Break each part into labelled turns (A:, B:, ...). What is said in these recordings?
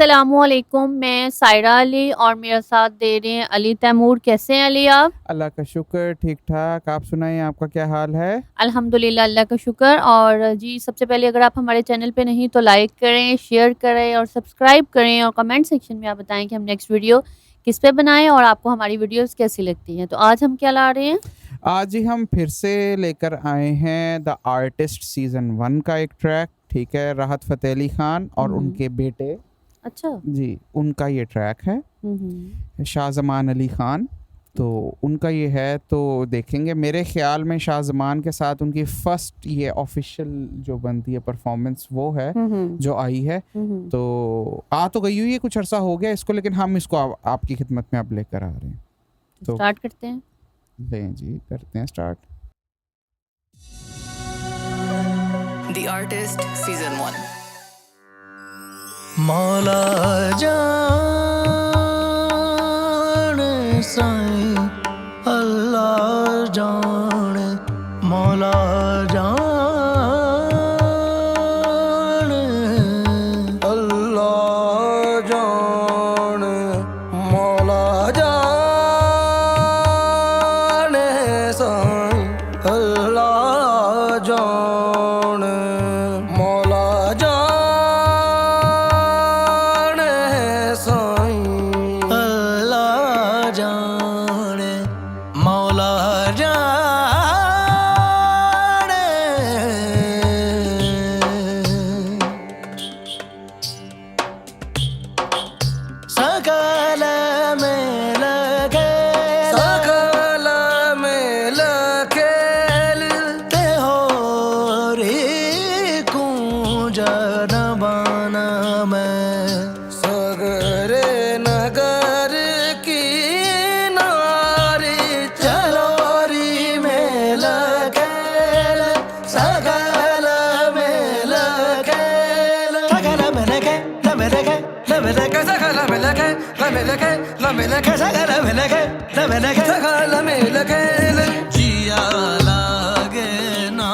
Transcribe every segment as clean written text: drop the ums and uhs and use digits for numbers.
A: अस्सलामुअलैकुम, मैं सायरा अली और मेरा साथ दे रहे हैं अली तैमूर। कैसे हैं अली आप?
B: अल्लाह का शुक्र, ठीक ठाक। आप सुनाइए, आपका क्या हाल है?
A: अल्हम्दुलिल्लाह, अल्लाह का शुक्र। और जी, सबसे पहले अगर आप हमारे चैनल पे नहीं तो लाइक करें, शेयर करें और सब्सक्राइब करें और कमेंट सेक्शन में आप बताएं कि हम नेक्स्ट वीडियो किस पे बनाएं और आपको हमारी वीडियोस कैसी लगती हैं। तो आज हम क्या ला रहे हैं?
B: आज ही हम फिर से लेकर आए हैं द आर्टिस्ट सीज़न 1 का एक ट्रैक, ठीक है? राहत फ़तेह अली ख़ान और उनके बेटे
A: अच्छा।
B: जी, उनका ये ट्रैक है। शाहज़मान अली ख़ान, तो उनका ये है। तो देखेंगे, मेरे ख़्याल में शाहज़मान के साथ उनकी फ़र्स्ट ये ऑफ़िशियल जो बनती है परफ़ॉर्मेंस वो है जो आई है। तो आ तो गई हुई है, कुछ अरसा हो गया इसको, लेकिन हम इसको आपकी खिदमत में अब लेकर आ रहे हैं। तो
A: स्टार्ट करते हैं।
B: लें जी, करते हैं स्टार्ट।
C: The Artist Season 1।
D: मौला जान साईं अल्लाह जान, मौला जान अल्लाह जान, मौला जान साईं अल्लाह जान, मौला जान साईं अल्लाह जान, मौला जान। सकल में लगे सकल में लखेल ते हो रे कुंजन बाना में, सगरे नगर की नारी चलोरी में लखेल, सकल में लखेल, सकल में लखे लमेलखे लमेलखे, सकल में लखे लमेलखे लमेलखे, सकल में लखे लमेलखे सकल में लखेल। जिया लागे ना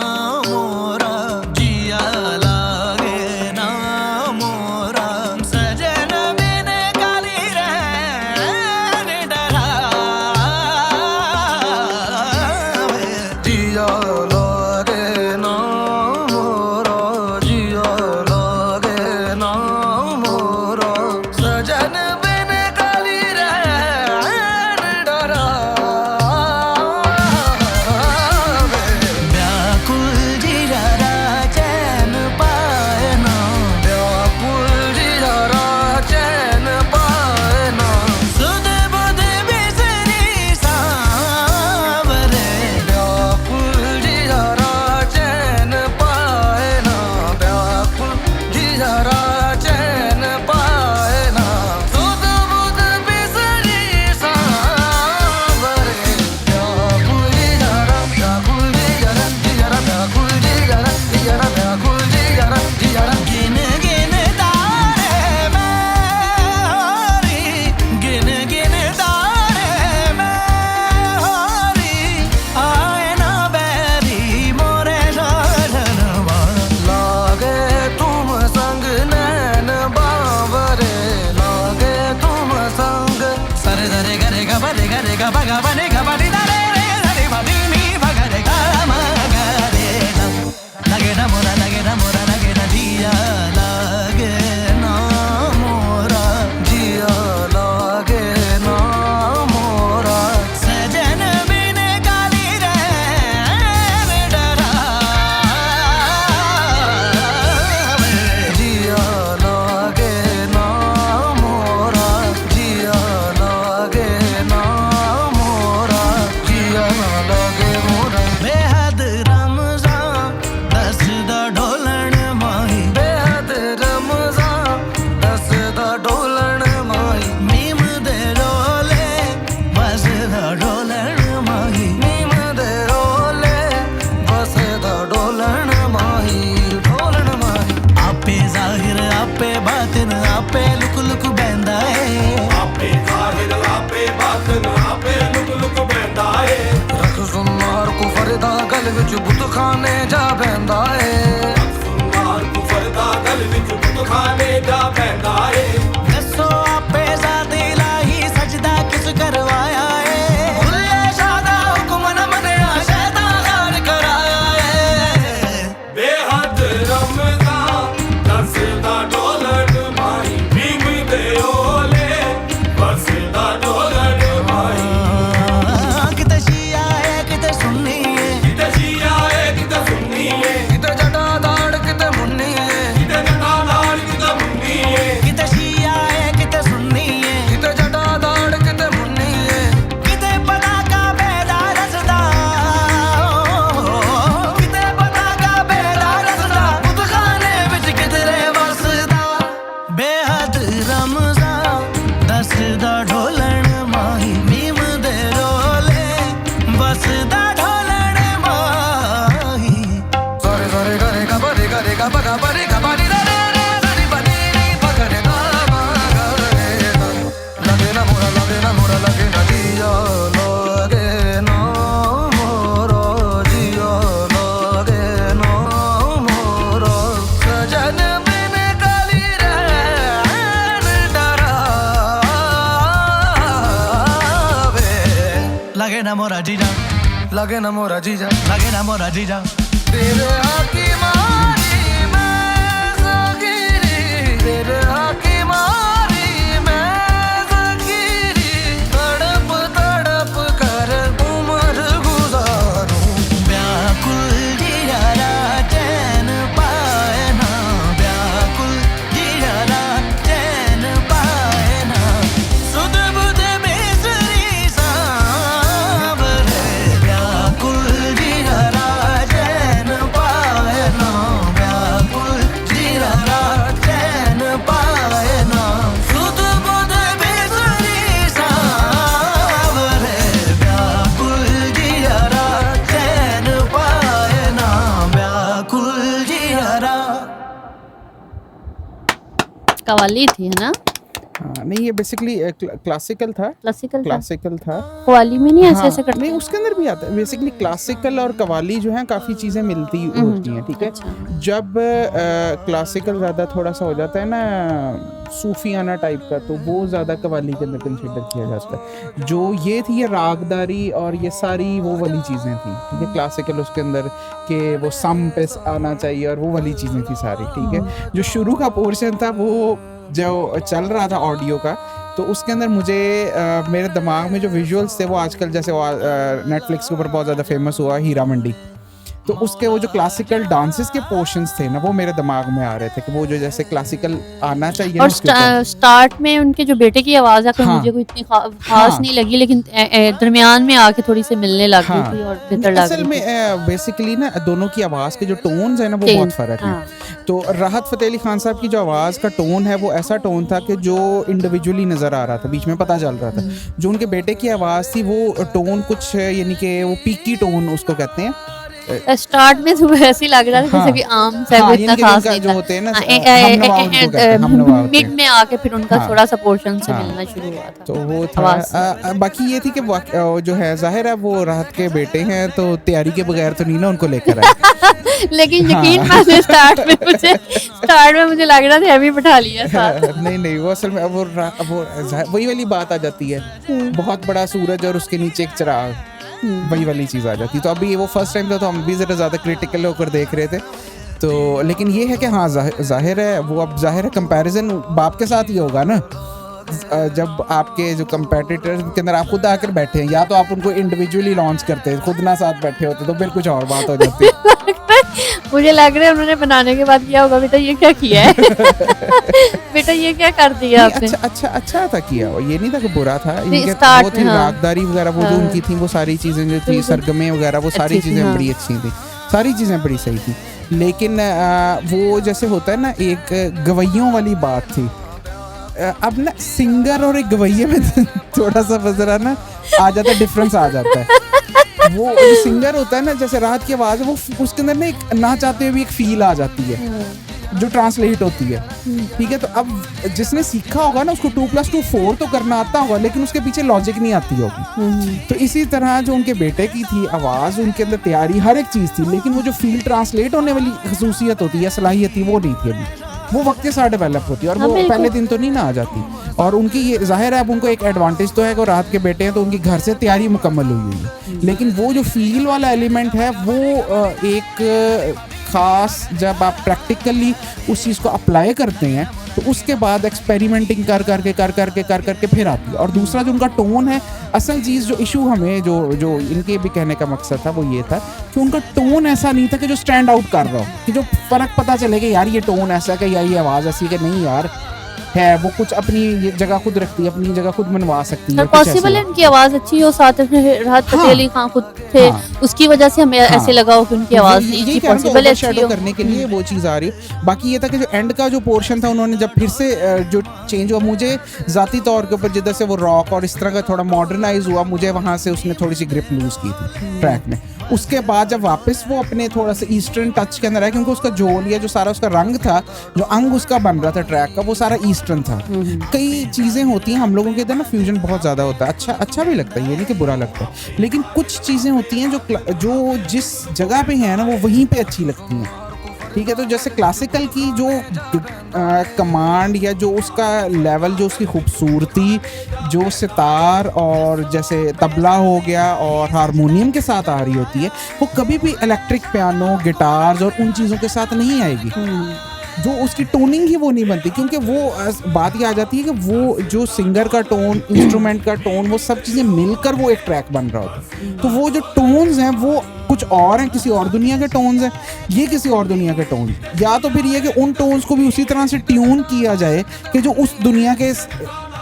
D: मोरा, जिया लागे ना मोरा, सजन बिन काली रहन डरावे। जिया लागे ना मोरा, जिया लागे ना मोरा, सजन बिन काली रहन डरावे। व्याकुल जियारा चैन पाए ना, व्याकुल जियारा चैन पाए ना, सुध बुध बिसरी सावरे। व्याकुल जियारा चैन पाए ना, व्याकुल जियारा चैन पाए ना, सुध बुध बिसरी सावरे। व्याकुल जियारा व्याकुल जियारा जियारा व्याकुल जियारा जियारा व्याकुल जियारा जियारा। गिन गिन तारे मैं हरी, गिन गिन तारे मैं हरी, आए ना बैरी मोरे शरणवा। लागे तुम संग नैन बावरे, लागे तुम संग सरे धरे गरे गा बरे गरे गा बगा बने गा बनी दरे रे धरे बनी नी भगरे गा मगरे ना। लगे ना मोरा लगे ना मोरा लगे ना जिया लागे ना मोरा, जिया लागे ना मोरा, सजन बिन काली रहन डरावे। जिया लागे ना मोरा, जिया लागे ना मोरा, जिया लागे मोरा। बेहद रमज़ान दस दा ढोलण माही, बेहद रमज़ान दस दा ढोलण माही, मीम दे रोले बस दा ढोलण माही, मीम दे रोले बस दा ढोलण माही, ढोलण माही। आपे ज़ाहिर आपे बातिन आपे लुक लुक बहंदा है, आपे ज़ाहिर आपे बातिन आपे लुक लुक बहंदा है। रख सुनार को फरदा गल विच बुत खाने जा बहंदा है, रख सुनार को फरदा गल विच बुत खाने जा बहंदा है। पगा परे गा रे रे रे रे बनी नी पगा रे गा मा गा रे गा लगे ना मोरा लगे ना मोरा लगे ना जिया लगे ना मोरा जिया लगे ना मोरा सजन बिन काली रैन डरावे लगे ना मोरा जीजा लगे ना मोरा जीजा लगे ना मोरा जीजा तेरे आकी मारी मैं ज़कीरी तेरे आकी मारी मैं ज़कीरी तड़प तड़प कर उम्र गुजारूं व्याकुल जियारा चैन पाए ना व्याकुल जियारा चैन पाए ना सुध बुध बेसरी सांवरे व्याकुल जियारा चैन पाए ना व्याकुल जियारा चैन पाए ना सुध बुध बेसरी सांवरे व्याकुल जियारा चैन पाए ना व्याकुल जियारा
A: कव्वाली थी है ना,
B: हाँ, नहीं ये बेसिकली क्लासिकल था।
A: क्लासिकल
B: था।
A: कव्वाली में नहीं ऐसे
B: हाँ,
A: ऐसे करते
B: नहीं उसके अंदर भी आता है बेसिकली क्लासिकल और कव्वाली जो है काफ़ी चीज़ें मिलती होती हैं, ठीक है।
A: अच्छा।
B: जब क्लासिकल ज़्यादा थोड़ा सा हो जाता है ना सूफियाना टाइप का, तो वो ज़्यादा कव्वाली के अंदर कंसिडर किया जाता है। जो ये थी ये रागदारी और ये सारी वो वाली चीज़ें थी, ठीक है। क्लासिकल उसके अंदर के वो सम पे आना चाहिए और वो वाली चीज़ें थी सारी, ठीक है। जो शुरू का पोर्शन था वो जो चल रहा था ऑडियो का, तो उसके अंदर मुझे मेरे दिमाग में जो विजुअल्स थे वो आजकल जैसे नेटफ्लिक्स के ऊपर बहुत ज़्यादा फेमस हुआ हीरा मंडी, तो उसके वो जो क्लासिकल डांसेस के पोर्शंस थे ना वो मेरे दिमाग में आ रहे थे कि वो जो जैसे क्लासिकल आना चाहिए
A: और स्टार्ट में उनके जो बेटे की आवाज़ आकर
B: हाँ,
A: मुझे कोई इतनी खास नहीं लगी, लेकिन दरमियान में आके थोड़ी सी मिलने लग गई थी और बेहतर लग
B: असल
A: रही थी।
B: में बेसिकली ना दोनों की आवाज़ के जो टोन्स है ना वो बहुत फ़र्क है। तो राहत फ़तेह अली खान साहब की जो आवाज़ का टोन है वो ऐसा टोन था कि जो इंडिविजुअली नज़र आ रहा था, बीच में पता चल रहा था। जो उनके बेटे की आवाज़ थी वो टोन कुछ यानी कि वो पीकी टोन उसको कहते हैं।
A: स्टार्ट में तो ऐसे ही लग रहा था जैसे कि आम सा
B: हाँ,
A: इतना खास नहीं
B: जो होते हैं ना
A: था, मिड में आके फिर उनका थोड़ा सा पोर्शन से मिलना शुरू हुआ था,
B: तो वो था। बाकी ये थी कि जो है जाहिर है वो राहत के बेटे हैं, तो तैयारी के बगैर तो नहीं ना उनको लेकर आए।
A: लेकिन यकीन मानिए स्टार्ट में मुझे लग रहा था हैवी बैठा लिया साथ।
B: नहीं वो असल में वो वही वाली बात आ जाती है, बहुत बड़ा सूरज और उसके नीचे एक चिराग, वही वाली चीज़ आ जाती। तो अभी वो फर्स्ट टाइम था तो हम भी ज़रा ज़्यादा क्रिटिकल होकर देख रहे थे। तो लेकिन ये है कि हाँ जाहिर है वो अब जाहिर है कंपैरिजन बाप के साथ ही होगा ना। जब आपके जो कंपेटिटर्स के अंदर आप खुद आकर बैठे हैं, या तो आप उनको इंडिविजुअली लॉन्च करते हैं, खुद ना साथ बैठे होते तो फिर कुछ और बात हो जाती है।
A: मुझे लग रहा है उन्होंने बनाने के बाद किया होगा, बेटा ये क्या किया है बेटा ये क्या कर दिया आपने।
B: अच्छा था किया, ये नहीं था कि बुरा था।
A: वो
B: थी रागदारी वगैरह वो जो उनकी थी, वो सारी चीज़ें जो थी सरगमे वगैरह वो सारी चीज़ें बड़ी अच्छी थी, सारी चीज़ें बड़ी सही थी। लेकिन वो जैसे होता है ना एक गवैयों वाली बात थी। अब ना सिंगर और एक गवैये में थोड़ा सा बजरा ना आ जाता है, डिफरेंस आ जाता है। वो जो सिंगर होता है ना, जैसे राहत की आवाज़ है वो उसके अंदर ना एक ना चाहते हुए भी एक फील आ जाती है जो ट्रांसलेट होती है, ठीक है। तो अब जिसने सीखा होगा ना उसको 2+2 4 तो करना आता होगा, लेकिन उसके पीछे लॉजिक नहीं आती होगी। तो इसी तरह जो उनके बेटे की थी आवाज़, उनके अंदर तैयारी हर एक चीज़ थी, लेकिन वो जो फील ट्रांसलेट होने वाली खसूसियत होती है, सलाहियत थी, वो नहीं थी अभी। वो वक्त के साथ डेवलप होती है और वो पहले दिन तो नहीं ना आ जाती। और उनकी ये जाहिर है अब उनको एक एडवांटेज तो है कि राहत के बेटे हैं तो उनकी घर से तैयारी मुकम्मल हुई है, लेकिन वो जो फील वाला एलिमेंट है वो एक ख़ास जब आप प्रैक्टिकली उस चीज़ को अप्लाई करते हैं तो उसके बाद एक्सपेरिमेंटिंग कर करके फिर आती है। और दूसरा जो उनका टोन है, असल चीज़ जो इशू हमें जो इनके भी कहने का मकसद था वो ये था कि उनका टोन ऐसा नहीं था कि जो स्टैंड आउट कर रहा हो, कि जो फ़र्क पता चले कि यार ये टोन ऐसा है कि या ये आवाज़ ऐसी है कि नहीं यार है, वो कुछ अपनी ये जगह खुद रखती है, अपनी जगह खुद मनवा सकती है।
A: पॉसिबल है उनकी आवाज अच्छी हो, साथ में राहत फतेह अली खान खुद थे, उसकी वजह से हमें ऐसे लगा हो कि उनकी आवाज
B: यही
A: पॉसिबल है
B: शैडो करने के लिए वो चीज़ आ रही है। बाकी ये था कि जो एंड का जो पोर्शन था उन्होंने जब फिर से जो चेंज हुआ, मुझे ज़ाती तौर के ऊपर जिधर से वो रॉक और इस तरह का थोड़ा मॉडर्नाइज हुआ, मुझे वहाँ से उसने थोड़ी सी ग्रिप लूज की थी ट्रैक में। उसके बाद जब वापस वो अपने थोड़ा सा ईस्टर्न टच के अंदर आया, क्योंकि उसका जोल या जो सारा उसका रंग था, जो अंग उसका बन रहा था ट्रैक का, वो सारा ईस्टर्न था। कई चीज़ें होती हैं हम लोगों के इधर ना, फ्यूजन बहुत ज़्यादा होता है, अच्छा भी लगता है, ये नहीं कि बुरा लगता है, लेकिन कुछ चीज़ें होती हैं जो जिस जगह पे है ना वो वहीं पे अच्छी लगती हैं। ठीक है, तो जैसे क्लासिकल की जो कमांड या जो उसका लेवल, जो उसकी खूबसूरती, जो सितार और जैसे तबला हो गया और हारमोनियम के साथ आ रही होती है, वो कभी भी इलेक्ट्रिक पियानो, गिटार्स और उन चीज़ों के साथ नहीं आएगी। जो उसकी टोनिंग ही वो नहीं बनती, क्योंकि वो बात ये आ जाती है कि वो जो सिंगर का टोन, इंस्ट्रूमेंट का टोन, वो सब चीज़ें मिलकर वो एक ट्रैक बन रहा होता है। तो वो जो टोन्स हैं वो कुछ और हैं, किसी और दुनिया के टोन्स हैं, ये किसी और दुनिया के टोन, या तो फिर ये कि उन टोन्स को भी उसी तरह से ट्यून किया जाए कि जो उस दुनिया के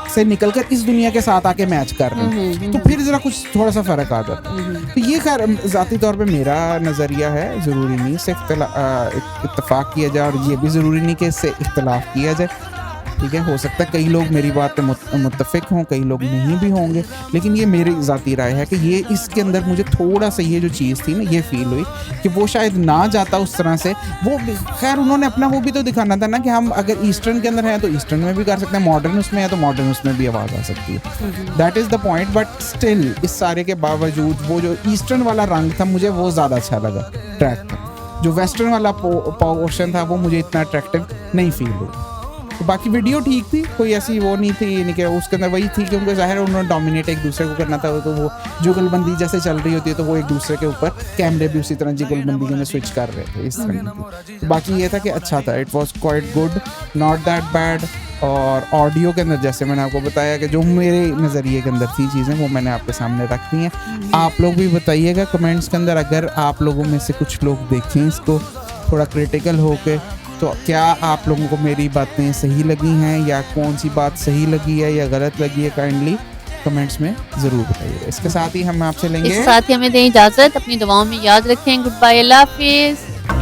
B: से निकलकर इस दुनिया के साथ आके मैच कर रहे हैं, तो फिर जरा कुछ थोड़ा सा फर्क आ जाता है। तो ये खैर ज़ाती तौर पे मेरा नज़रिया है, ज़रूरी नहीं इससे इत्तेफाक किया जाए और ये भी ज़रूरी नहीं कि इससे इख्तलाफ किया जाए। ठीक है, हो सकता है कई लोग मेरी बात पे मुत्तफिक हों, कई लोग नहीं भी होंगे, लेकिन ये मेरी ज़ाती राय है कि ये इसके अंदर मुझे थोड़ा सा ये जो चीज़ थी ना, ये फील हुई कि वो शायद ना जाता उस तरह से। वो खैर उन्होंने अपना वो भी तो दिखाना था ना कि हम अगर ईस्टर्न के अंदर हैं तो ईस्टर्न में भी कर सकते हैं, मॉडर्न उसमें है तो मॉडर्न उसमें भी आवाज़ आ सकती है। That is the point. But still इस सारे के बावजूद वो जो ईस्टर्न वाला रंग था मुझे वो ज़्यादा अच्छा लगा ट्रैक का। जो वेस्टर्न वाला पोर्शन था वो मुझे इतना अट्रैक्टिव नहीं फील हुआ। तो बाकी वीडियो ठीक थी, कोई ऐसी वो नहीं थी, यानी कि उसके अंदर वही थी क्योंकि ज़ाहिर उन्होंने डोमिनेट एक दूसरे को करना था, तो वो जुगलबंदी जैसे चल रही होती है तो वो एक दूसरे के ऊपर कैमरे भी उसी तरह जुगलबंदी में स्विच कर रहे थे, इस तरह की। तो बाकी ये था कि अच्छा था, it was quite good, not that bad. और ऑडियो के अंदर जैसे मैंने आपको बताया कि जो मेरे नज़रिए के अंदर थी चीज़ें वो मैंने आपके सामने रख दी हैं। आप लोग भी बताइएगा कमेंट्स के अंदर, अगर आप लोगों में से कुछ लोग देखें इसको थोड़ा क्रिटिकल होके, तो क्या आप लोगों को मेरी बातें सही लगी हैं या कौन सी बात सही लगी है या गलत लगी है, काइंडली कमेंट्स में ज़रूर बताइए। इसके साथ ही हम आपसे लेंगे,
A: इसके साथ ही हमें दें इजाज़त, अपनी दुआओं में याद रखें। गुड बाय, अल्लाह हाफिज़।